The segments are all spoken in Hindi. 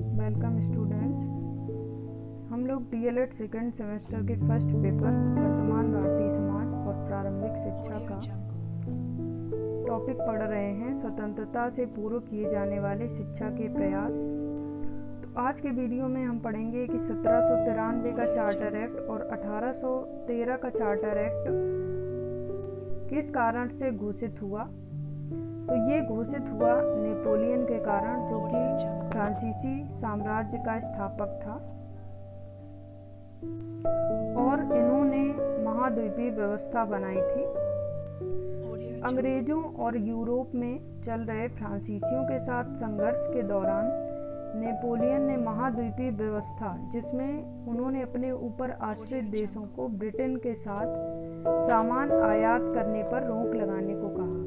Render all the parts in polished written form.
Welcome students. हम लोग डीएलएड सेकेंड सेमेस्टर के फर्स्ट पेपर वर्तमान भारतीय समाज और प्रारंभिक शिक्षा का टॉपिक पढ़ रहे हैं, स्वतंत्रता से पूर्व किए जाने वाले शिक्षा के प्रयास। तो आज के वीडियो में हम पढ़ेंगे कि 1793 का चार्टर एक्ट और 1813 का चार्टर एक्ट किस कारण से घोषित हुआ। तो ये घोषित हुआ नेपोलियन के कारण, जो कि फ्रांसीसी साम्राज्य का स्थापक था, और इन्होंने महाद्वीपीय व्यवस्था बनाई थी। अंग्रेजों और यूरोप में चल रहे फ्रांसीसियों के साथ संघर्ष के दौरान नेपोलियन ने महाद्वीपीय व्यवस्था, जिसमें उन्होंने अपने ऊपर आश्रित देशों को ब्रिटेन के साथ सामान आयात करने पर रोक लगाने को कहा,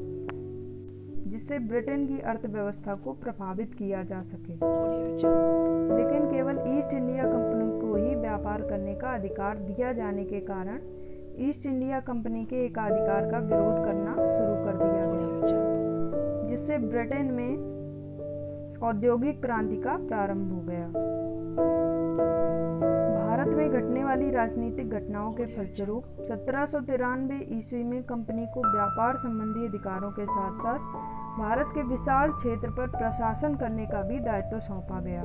जिससे ब्रिटेन की अर्थव्यवस्था को प्रभावित किया जा सके। लेकिन केवल ईस्ट इंडिया कंपनी को ही व्यापार करने का अधिकार दिया जाने के कारण ईस्ट इंडिया कंपनी के एकाधिकार का विरोध करना शुरू कर दिया गया, जिससे ब्रिटेन में औद्योगिक क्रांति का प्रारंभ हो गया। भारत में घटने वाली राजनीतिक घटनाओं के फलस्वरूप 1793 ईस्वी में कंपनी को व्यापार संबंधी अधिकारों के साथ साथ भारत के विशाल क्षेत्र पर प्रशासन करने का भी दायित्व सौंपा गया।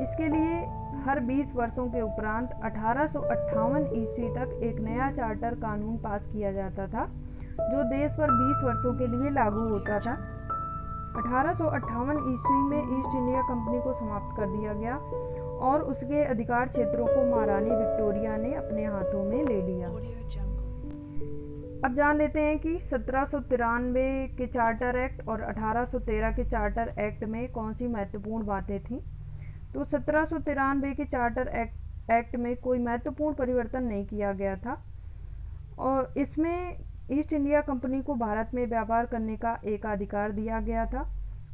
इसके लिए हर 20 वर्षों के उपरांत 1858 ईस्वी तक एक नया चार्टर कानून पास किया जाता था, जो देश पर 20 वर्षों के लिए लागू होता था। 1858 ईस्वी में ईस्ट इंडिया कंपनी को समाप्त कर दिया गया और उसके अधिकार क्षेत्रों को महारानी विक्टोरिया ने अपने हाथों में ले लिया। अब जान लेते हैं कि 1793 के चार्टर एक्ट और 1813 के चार्टर एक्ट में कौन सी महत्वपूर्ण बातें थीं। तो 1793 के चार्टर एक्ट में कोई महत्वपूर्ण परिवर्तन नहीं किया गया था, और इसमें ईस्ट इंडिया कंपनी को भारत में व्यापार करने का एकाधिकार दिया गया था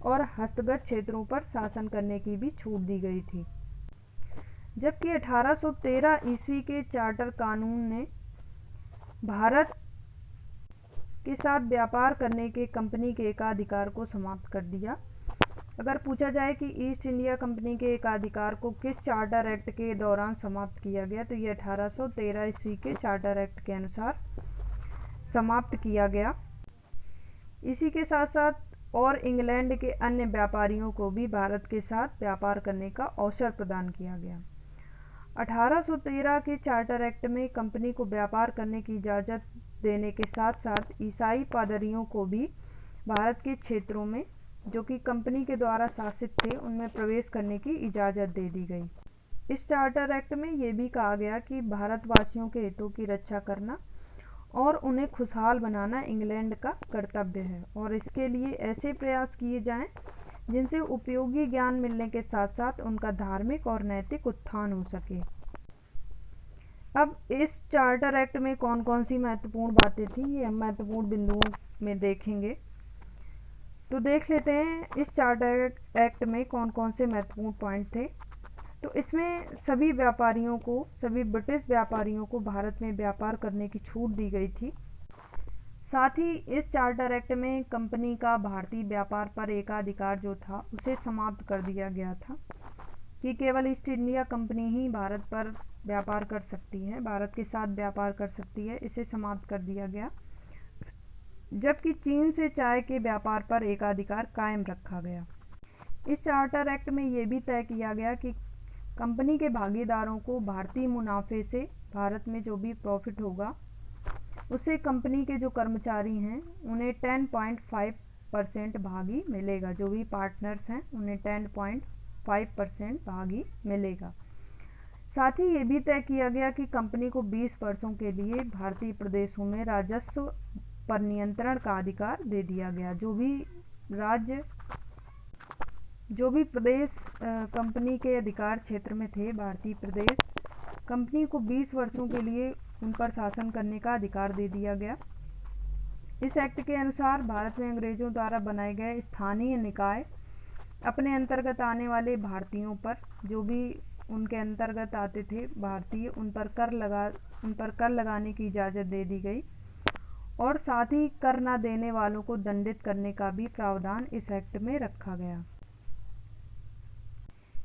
और हस्तगत क्षेत्रों पर शासन करने की भी छूट दी गई थी। जबकि 1813 ईस्वी के चार्टर कानून ने भारत के साथ व्यापार करने के कंपनी के एकाधिकार को समाप्त कर दिया। अगर पूछा जाए कि ईस्ट इंडिया कंपनी के एकाधिकार को किस चार्टर एक्ट के दौरान समाप्त किया गया, तो ये 1813 ईस्वी के चार्टर एक्ट के अनुसार समाप्त किया गया। इसी के साथ साथ और इंग्लैंड के अन्य व्यापारियों को भी भारत के साथ व्यापार करने का अवसर प्रदान किया गया। 1813 के चार्टर एक्ट में कंपनी को व्यापार करने की इजाज़त देने के साथ साथ ईसाई पादरियों को भी भारत के क्षेत्रों में, जो कि कंपनी के द्वारा शासित थे, उनमें प्रवेश करने की इजाज़त दे दी गई। इस चार्टर एक्ट में ये भी कहा गया कि भारतवासियों के हितों की रक्षा करना और उन्हें खुशहाल बनाना इंग्लैंड का कर्तव्य है, और इसके लिए ऐसे प्रयास किए जाएं जिनसे उपयोगी ज्ञान मिलने के साथ साथ उनका धार्मिक और नैतिक उत्थान हो सके। अब इस चार्टर एक्ट में कौन कौन सी महत्वपूर्ण बातें थी, ये हम महत्वपूर्ण बिंदुओं में देखेंगे। तो देख लेते हैं इस चार्टर एक्ट में कौन कौन से महत्वपूर्ण पॉइंट थे। तो इसमें सभी व्यापारियों को, सभी ब्रिटिश व्यापारियों को भारत में व्यापार करने की छूट दी गई थी। साथ ही इस चार्टर एक्ट में कंपनी का भारतीय व्यापार पर एकाधिकार जो था उसे समाप्त कर दिया गया था, कि केवल ईस्ट इंडिया कंपनी ही भारत पर व्यापार कर सकती है, भारत के साथ व्यापार कर सकती है, इसे समाप्त कर दिया गया। जबकि चीन से चाय के व्यापार पर एकाधिकार कायम रखा गया। इस चार्टर एक्ट में ये भी तय किया गया कि कंपनी के भागीदारों को भारतीय मुनाफे से भारत में जो भी प्रॉफिट होगा उससे कंपनी के जो कर्मचारी हैं उन्हें 10.5% भागी मिलेगा। जो भी पार्टनर्स हैं उन्हें 10.5% भागी मिलेगा। साथ ही ये भी तय किया गया कि कंपनी को 20 वर्षों के लिए भारतीय प्रदेशों में राजस्व पर नियंत्रण का अधिकार दे दिया गया। जो भी प्रदेश कंपनी के अधिकार क्षेत्र में थे, भारतीय प्रदेश, कंपनी को 20 वर्षों के लिए उन पर शासन करने का अधिकार दे दिया गया। इस एक्ट के अनुसार भारत में अंग्रेजों द्वारा बनाए गए स्थानीय निकाय अपने अंतर्गत आने वाले भारतीयों पर, जो भी उनके अंतर्गत आते थे भारतीय, उन पर कर लगाने की इजाज़त दे दी गई, और साथ ही कर न देने वालों को दंडित करने का भी प्रावधान इस एक्ट में रखा गया।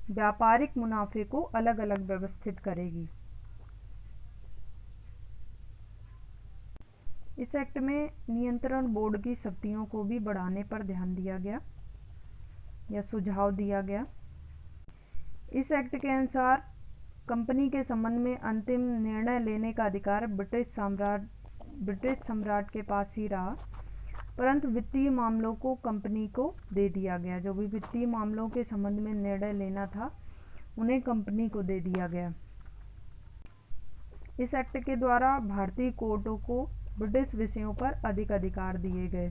व्यापारिक मुनाफे को अलग अलग व्यवस्थित करेगी। इस एक्ट में नियंत्रण बोर्ड की शक्तियों को भी बढ़ाने पर ध्यान दिया गया या सुझाव दिया गया। इस एक्ट के अनुसार कंपनी के संबंध में अंतिम निर्णय लेने का अधिकार ब्रिटिश सम्राट के पास ही रहा, परंतु वित्तीय मामलों को कंपनी को दे दिया गया। जो भी वित्तीय मामलों के संबंध में निर्णय लेना था उन्हें कंपनी को दे दिया गया। इस एक्ट के द्वारा भारतीय कोर्टों को ब्रिटिश विषयों पर अधिक अधिकार दिए गए।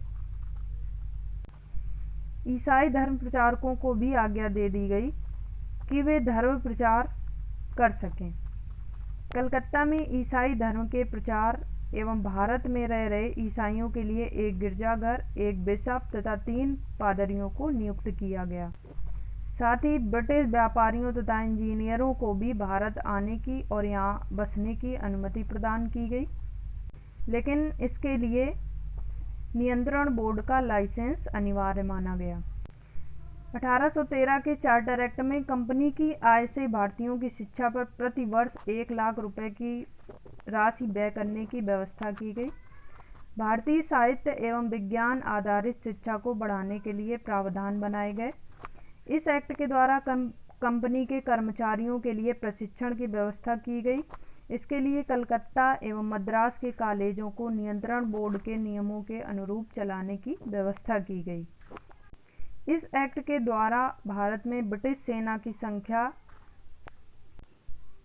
ईसाई धर्म प्रचारकों को भी आज्ञा दे दी गई कि वे धर्म प्रचार कर सकें। कलकत्ता में ईसाई धर्म के प्रचार एवं भारत में रह रहे ईसाइयों के लिए एक गिरजाघर, एक बिशप तथा 3 पादरियों को नियुक्त किया गया। साथ ही ब्रिटिश व्यापारियों तथा इंजीनियरों को भी भारत आने की और यहाँ बसने की अनुमति प्रदान की गई, लेकिन इसके लिए नियंत्रण बोर्ड का लाइसेंस अनिवार्य माना गया। 1813 के चार्टर एक्ट में कंपनी की आय से भारतीयों की शिक्षा पर प्रति वर्ष 1 लाख रुपए की राशि व्यय करने की व्यवस्था की गई। भारतीय साहित्य एवं विज्ञान आधारित शिक्षा को बढ़ाने के लिए प्रावधान बनाए गए। इस एक्ट के द्वारा कंपनी के कर्मचारियों के लिए प्रशिक्षण की व्यवस्था की गई। इसके लिए कलकत्ता एवं मद्रास के कॉलेजों को नियंत्रण बोर्ड के नियमों के अनुरूप चलाने की व्यवस्था की गई। इस एक्ट के द्वारा भारत में ब्रिटिश सेना की संख्या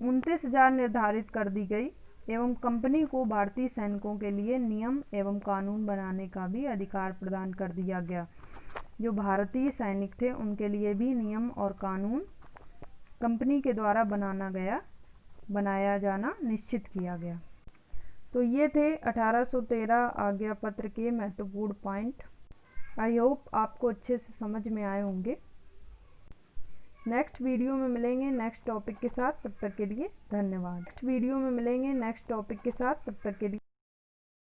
29,000 निर्धारित कर दी गई एवं कंपनी को भारतीय सैनिकों के लिए नियम एवं कानून बनाने का भी अधिकार प्रदान कर दिया गया। जो भारतीय सैनिक थे उनके लिए भी नियम और कानून कंपनी के द्वारा बनाया जाना निश्चित किया गया। तो ये थे 1813 आज्ञा पत्र के महत्वपूर्ण पॉइंट। आई होप आपको अच्छे से समझ में आए होंगे। नेक्स्ट वीडियो में मिलेंगे नेक्स्ट टॉपिक के साथ, तब तक के लिए धन्यवाद। नेक्स्ट वीडियो में मिलेंगे नेक्स्ट टॉपिक के साथ, तब तक के लिए